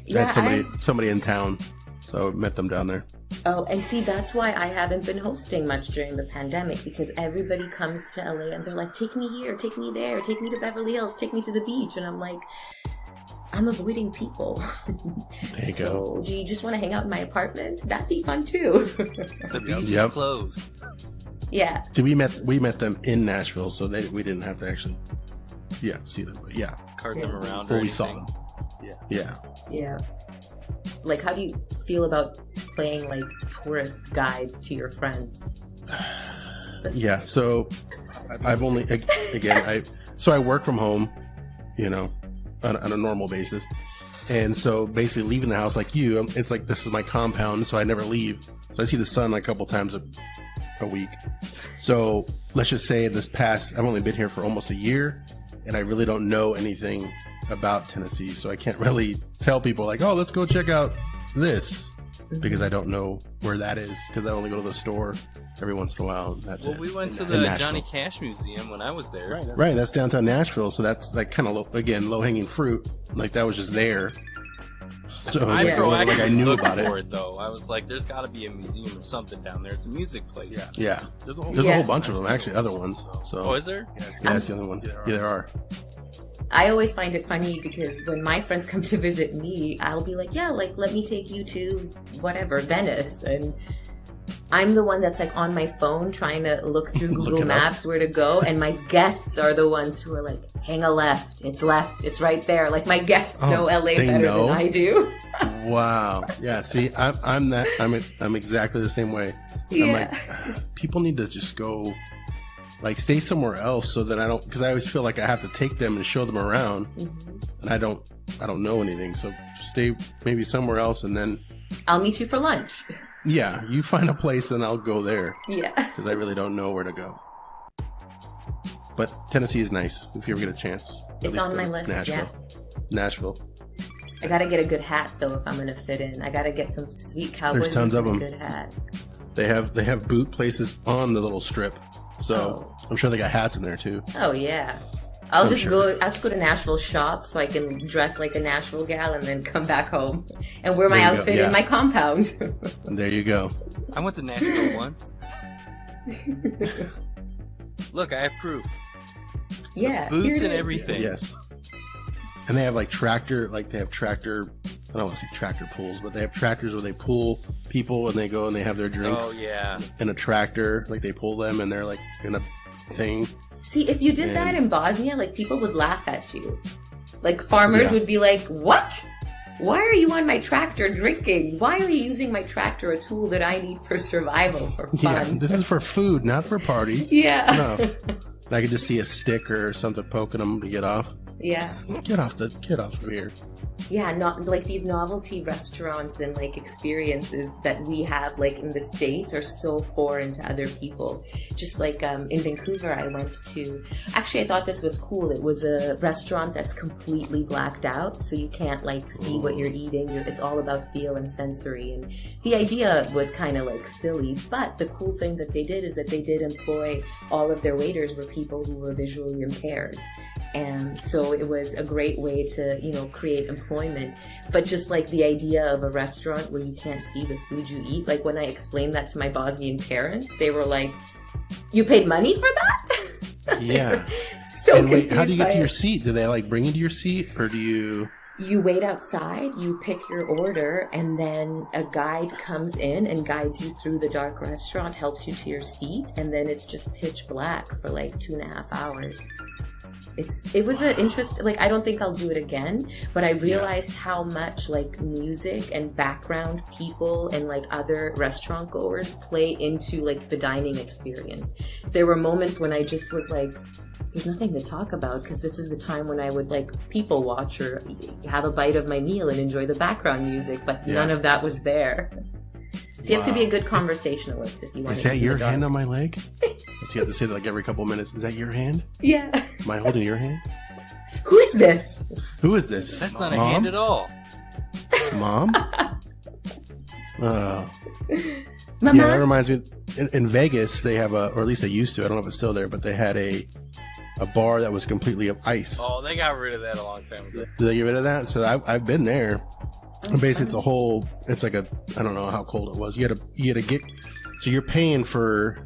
Yeah, I had somebody in town. So I met them down there. Oh, and see, that's why I haven't been hosting much during the pandemic, because everybody comes to LA and they're like, take me here, take me there, take me to Beverly Hills, take me to the beach. And I'm like, I'm avoiding people. There you go. Do you just want to hang out in my apartment? That'd be fun too. The beach is closed. Yeah. So we met them in Nashville, so we didn't have to actually see them. But Cart them around. So we saw them. Yeah. Like, how do you feel about playing like tourist guide to your friends? Yeah, so I've only I work from home, on a normal basis, and so basically leaving the house like you, it's like this is my compound, so I never leave. So I see the sun like a couple times a week. So let's just say I've only been here for almost a year, and I really don't know anything about Tennessee. So I can't really tell people like, oh, let's go check out this, because I don't know where that is, because I only go to the store every once in a while. And that's it. We went to In the Nashville. Johnny Cash Museum when I was there. Right, that's downtown Nashville, so that's like kind of low-hanging fruit. Like that was just there. So it was I like, it wasn't like I knew about for it. it though. I was like, there's got to be a museum or something down there. It's a music place. Yeah, there's a Yeah. whole bunch of them actually, other ones. So Oh, is there? yeah, that's the other one. Yeah, there are. I always find it funny because when my friends come to visit me, I'll be like, yeah, like, let me take you to whatever, Venice. And I'm the one that's like on my phone trying to look through Google Look it up. Maps where to go. And my guests are the ones who are like, hang a left. It's right there. Like my guests Oh, know LA they better know? than I do. Wow. Yeah. See, I'm exactly the same way. Yeah. I'm like, people need to just go, like, stay somewhere else so that I don't, because I always feel like I have to take them and show them around, and I don't know anything. So just stay maybe somewhere else, and then I'll meet you for lunch. yeah, you find a place and I'll go there, Yeah. because I really don't know where to go. But Tennessee is nice if you ever get a chance. At It's least on go my to list, Nashville. I gotta get a good hat though if I'm gonna fit in. I gotta get some sweet cowboy There's tons boots of and a them. good hat. They have boot places on the little strip, so I'm sure they got hats in there too. Oh yeah. I'll I'm just sure. go to Nashville shop so I can dress like a Nashville gal and then come back home and wear my There you go, outfit yeah. in my compound. And there you go. I went to Nashville once. Look, I have proof. Yeah. Boots here it and is. everything. Yes. And they have tractor, I don't want to say tractor pulls, but they have tractors where they pull people and they go and they have their drinks Oh yeah. in a tractor. Like they pull them and they're like in a thing. See, if you did And- that in Bosnia, like people would laugh at you. Like farmers Yeah. would be like, "What? Why are you on my tractor drinking? Why are you using my tractor, a tool that I need for survival, for Yeah, fun?" this is for food, not for parties. Yeah. No. And I could just see a stick or something poking them to get off. Yeah. Get off of here. Yeah, not like these novelty restaurants and like experiences that we have like in the States are so foreign to other people. Just like in Vancouver, I went to, actually I thought this was cool. It was a restaurant that's completely blacked out, so you can't like see what you're eating. It's all about feel and sensory. And the idea was kind of like silly, but the cool thing that they did is that they did employ all of their waiters were people who were visually impaired. And so it was a great way to, create employment. But just like the idea of a restaurant where you can't see the food you eat, like when I explained that to my Bosnian parents, they were like, "You paid money for that?" Yeah. So And wait, how do confused you get by to your it. seat? Do they bring you to your seat, or do you? You wait outside, you pick your order, and then a guide comes in and guides you through the dark restaurant, helps you to your seat, and then it's just pitch black for like 2.5 hours. It was an interest, I don't think I'll do it again, but I realized how much music and background people and other restaurant goers play into the dining experience. There were moments when I just was like, there's nothing to talk about, because this is the time when I would people watch or have a bite of my meal and enjoy the background music, but none of that was there. So you have to be a good conversationalist if you want Is to that keep your it dark. hand on my leg? So you have to say that every couple of minutes. Is that your hand? Yeah. Am I holding your hand? Who is this? Who is this? That's not a Mom? hand at all. Mom? Mama? Yeah, that reminds me. In Vegas, they have or at least they used to. I don't know if it's still there, but they had a bar that was completely of ice. Oh, they got rid of that a long time ago. Did they get rid of that? So I've been there. And basically, it's like I don't know how cold it was. You had to get, so you're paying for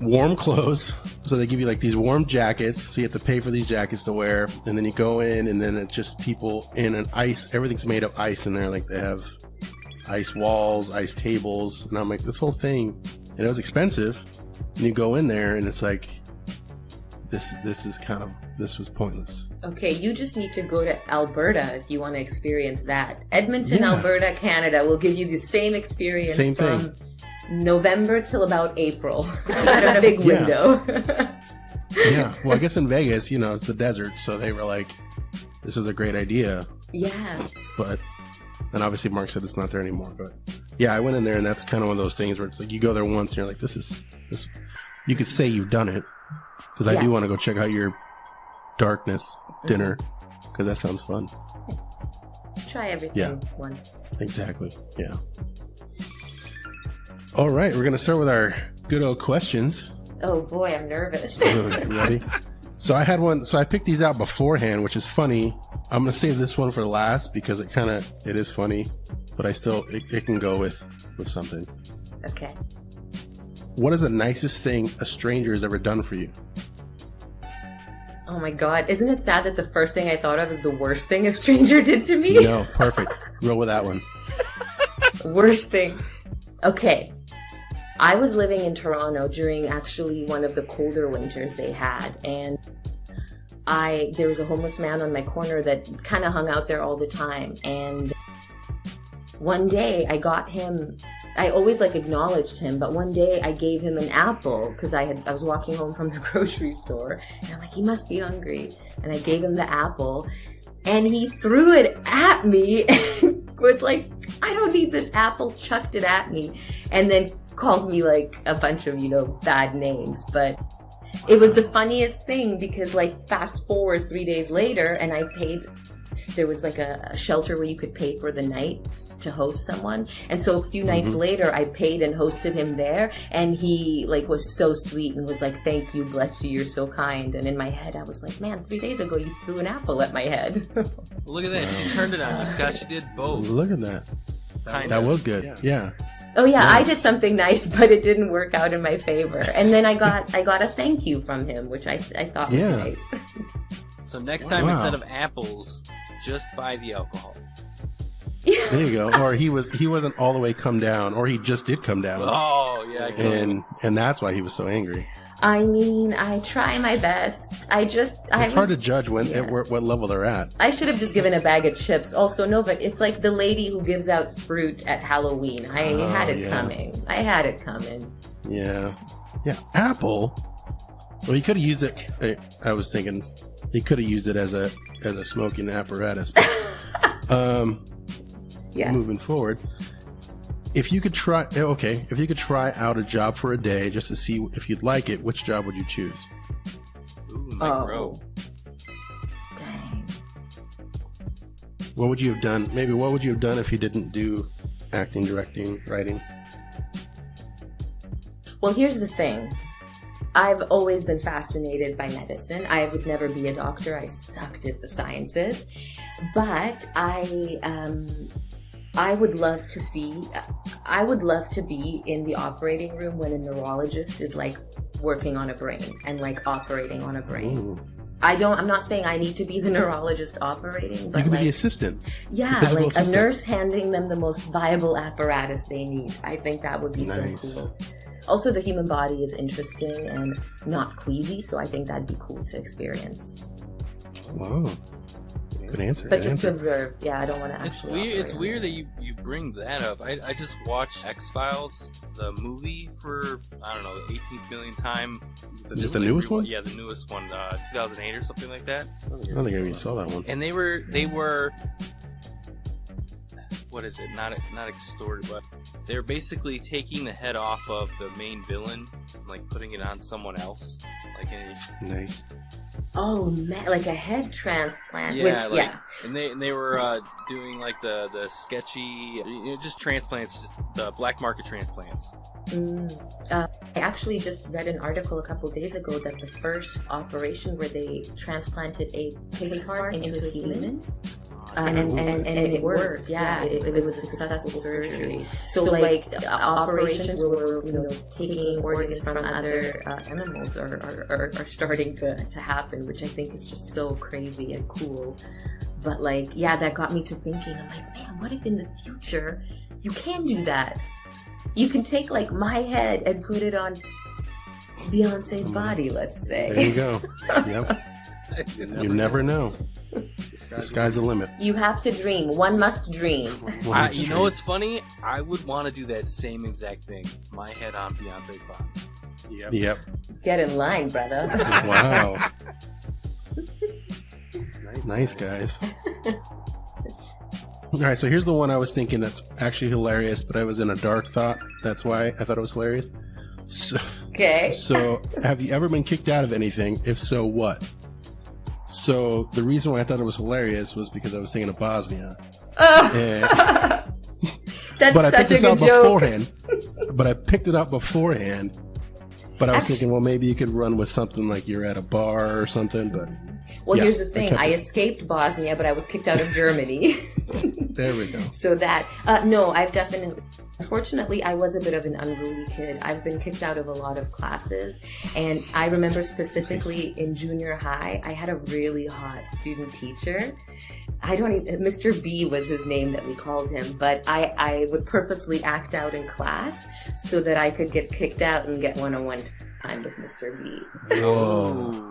warm clothes. So they give you these warm jackets. So you have to pay for these jackets to wear. And then you go in, and then it's just people in an ice. Everything's made of ice in there. They have ice walls, ice tables. And I'm like, this whole thing, and it was expensive. And you go in there, and it's like, this was pointless. Okay, you just need to go to Alberta if you want to experience that. Edmonton, Yeah. Alberta, Canada will give you the same experience Same from thing. November till about April. You got a big window. Yeah. Well, I guess in Vegas, it's the desert. So they were like, this was a great idea. Yeah. But, and obviously Mark said it's not there anymore, but Yeah, I went in there, and that's kind of one of those things where it's like you go there once, and you're like, this. You could say you've done it, because I do want to go check out your darkness dinner, because that sounds fun. Try everything once. Exactly. Yeah. All right, we're gonna start with our good old questions. Oh boy, I'm nervous. Ready? So I had one. So I picked these out beforehand, which is funny. I'm gonna save this one for last because it is funny, but it can go with something. Okay. What is the nicest thing a stranger has ever done for you? Oh my god, isn't it sad that the first thing I thought of is the worst thing a stranger did to me? No, perfect. Roll with that one. Worst thing. Okay. I was living in Toronto during actually one of the colder winters they had, and there was a homeless man on my corner that kind of hung out there all the time, and one day I got him. I always acknowledged him, but one day I gave him an apple because I was walking home from the grocery store, and I'm like, he must be hungry, and I gave him the apple, and he threw it at me and was like, I don't need this apple, chucked it at me, and then called me a bunch of bad names. But it was the funniest thing because fast forward 3 days later, and I paid. There was a shelter where you could pay for the night to host someone, and so a few nights later I paid and hosted him there, and he was so sweet and was like, thank you, bless you, you're so kind. And in my head I was like, man, 3 days ago you threw an apple at my head. Look at that, she turned it on you, Scott. She did both. Look at that. That was good. Yeah. Oh yeah, Nice. I did something nice, but it didn't work out in my favor. And then I got a thank you from him, which I thought was nice. So next time, instead of apples, just buy the alcohol. There you go. Or he wasn't all the way come down, or he just did come down. Oh yeah, and that's why he was so angry. I mean, I try my best. It's hard to judge at what level they're at. I should have just given a bag of chips. Also, no, but it's like the lady who gives out fruit at Halloween. I had it coming. Yeah. Yeah. Apple. Well, he could have used it. I was thinking he could have used it as a smoking apparatus. But, moving forward. If you could try out a job for a day just to see if you'd like it, which job would you choose? Ooh, Mike Rowe. Dang. What would you have done? Maybe what would you have done if you didn't do acting, directing, writing? Well, here's the thing. I've always been fascinated by medicine. I would never be a doctor. I sucked at the sciences. But I would love to be in the operating room when a neurologist is working on a brain and operating on a brain. Ooh. I'm not saying I need to be the neurologist operating, but you could be the assistant. Yeah, a nurse handing them the most viable apparatus they need. I think that would be so cool. Also, the human body is interesting and not queasy, so I think that'd be cool to experience. Wow. Good answer. But just to observe, I don't want to actually. It's weird that you bring that up. I just watched X-Files, the movie, for I don't know the 18th millionth time. Just the newest one? Yeah, the newest one, 2008 or something like that. I don't think I even saw that one. And they were. What is it? Not extorted, but they're basically taking the head off of the main villain, putting it on someone else. Nice. Oh man, like a head transplant. Yeah, And they were doing the sketchy, just transplants, just the black market transplants. I actually just read an article a couple days ago that the first operation where they transplanted a pig's heart into a human. And it worked. Yeah, it was a successful surgery. So operations where we're taking organs from other animals are starting to happen, which I think is just so crazy and cool. But that got me to thinking. I'm like, man, what if in the future you can do that? You can take my head and put it on Beyonce's body, let's say. There you go. Yep. You never know. The sky's the limit. You have to dream. One must dream. You know what's funny? I would want to do that same exact thing. My head on Beyonce's body. Yep. Get in line, brother. Wow. Nice, guys. All right, so here's the one I was thinking that's actually hilarious, but I was in a dark thought. That's why I thought it was hilarious. So, Okay. So, have you ever been kicked out of anything? If so, what? So, the reason why I thought it was hilarious was because I was thinking of Bosnia. And, That's but I such picked a this good out joke. beforehand. But I picked it out beforehand. But I was thinking, well, maybe you could run with something like you're at a bar or something. But Well, yeah, here's the thing. kept I it. escaped Bosnia, but I was kicked out of Germany. There we go. So that, no, I've definitely, unfortunately, I was a bit of an unruly kid. I've been kicked out of a lot of classes. And I remember specifically in junior high, I had a really hot student teacher. Mr. B was his name that we called him, but I would purposely act out in class so that I could get kicked out and get one-on-one time with Mr. B. Whoa.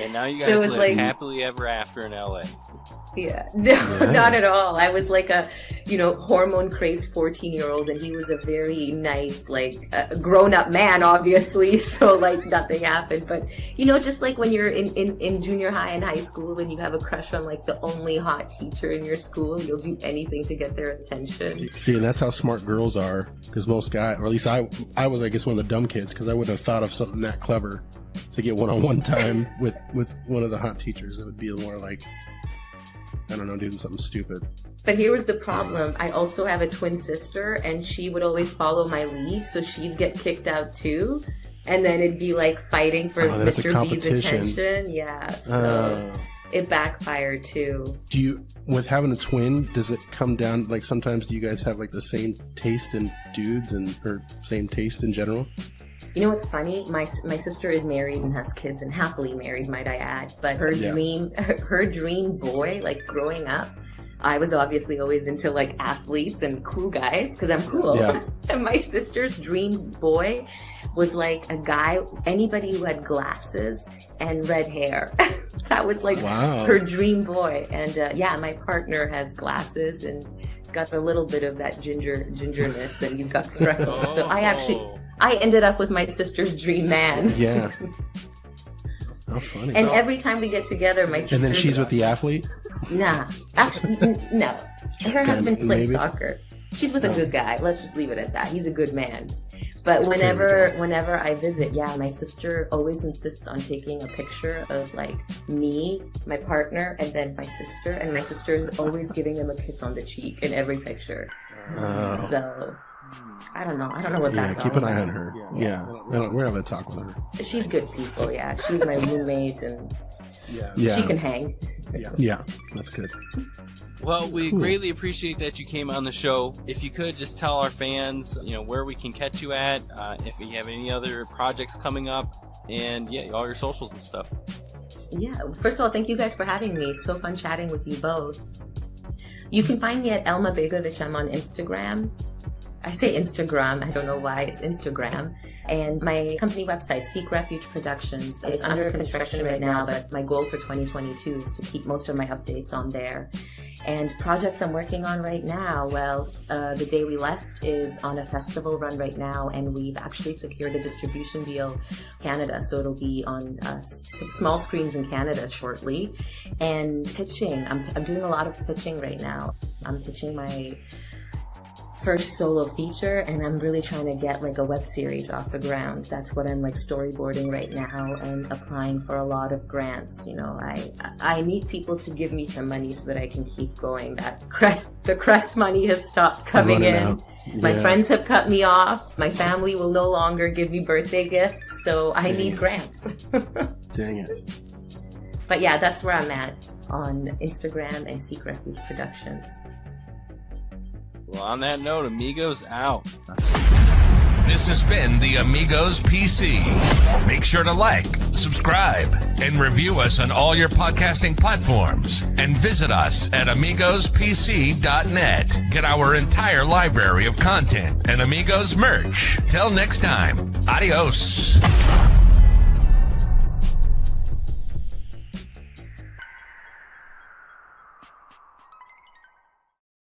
And now you So guys it's live like- happily ever after in LA. Yeah, no, not at all. I was like a, hormone crazed 14-year-old, and he was a very nice, grown up man, obviously. So like nothing happened. But just like when you're in junior high and high school, and you have a crush on like the only hot teacher in your school, you'll do anything to get their attention. See, and that's how smart girls are. Because most guys, or at least I was, I guess, one of the dumb kids, because I wouldn't have thought of something that clever to get one-on-one time with one of the hot teachers. It would be more like, I don't know, doing something stupid. But here was the problem. I also have a twin sister, and she would always follow my lead, so she'd get kicked out too. And then it'd be like fighting for then it's a Mr. B's competition. attention. Yeah, so it backfired too. Do you, with having a twin, does it come down, like sometimes do you guys have like the same taste in dudes or same taste in general? You know what's funny? My sister is married and has kids, and happily married, might I add. But her dream boy, like growing up, I was obviously always into like athletes and cool guys because I'm cool. Yeah. And my sister's dream boy was like a guy, anybody who had glasses and red hair. That was like Wow. her dream boy. And my partner has glasses and he's got a little bit of that gingerness, and he's got freckles. So I ended up with my sister's dream man. Yeah. How funny. And every time we get together, my sister. And then she's with the athlete? Nah. Actually, no. Her husband played maybe. soccer. She's with a good guy. Let's just leave it at that. He's a good man. But whenever I visit, my sister always insists on taking a picture of like me, my partner, and then my sister. And my sister is always giving him a kiss on the cheek in every picture. So I don't know. I don't know what Yeah, that's keep all an eye about. on her. Yeah. We're having a talk with her. She's good people, yeah. She's my roommate, and Yeah. she can hang. Yeah, that's good. Well, we greatly appreciate that you came on the show. If you could just tell our fans, where we can catch you at, if you have any other projects coming up, and all your socials and stuff. Yeah, first of all, thank you guys for having me. So fun chatting with you both. You can find me at Elma Begovic. I'm on Instagram. I say Instagram. I don't know why. It's Instagram. And my company website, Seek Refuge Productions, it's under construction right now, but my goal for 2022 is to keep most of my updates on there. And projects I'm working on right now, The Day We Left is on a festival run right now, and we've actually secured a distribution deal in Canada, so it'll be on small screens in Canada shortly. And pitching, I'm doing a lot of pitching right now. I'm pitching my first solo feature, and I'm really trying to get like a web series off the ground. That's what I'm like storyboarding right now and applying for a lot of grants. I need people to give me some money so that I can keep going. The crest money has stopped coming Running in. out. My Yeah. friends have cut me off. My family will no longer give me birthday gifts, so I need grants. Dang it. But yeah, that's where I'm at on Instagram and Seek Refuge Productions. Well, on that note, Amigos out. This has been the Amigos PC. Make sure to like, subscribe, and review us on all your podcasting platforms. And visit us at AmigosPC.net. Get our entire library of content and Amigos merch. Till next time, adios.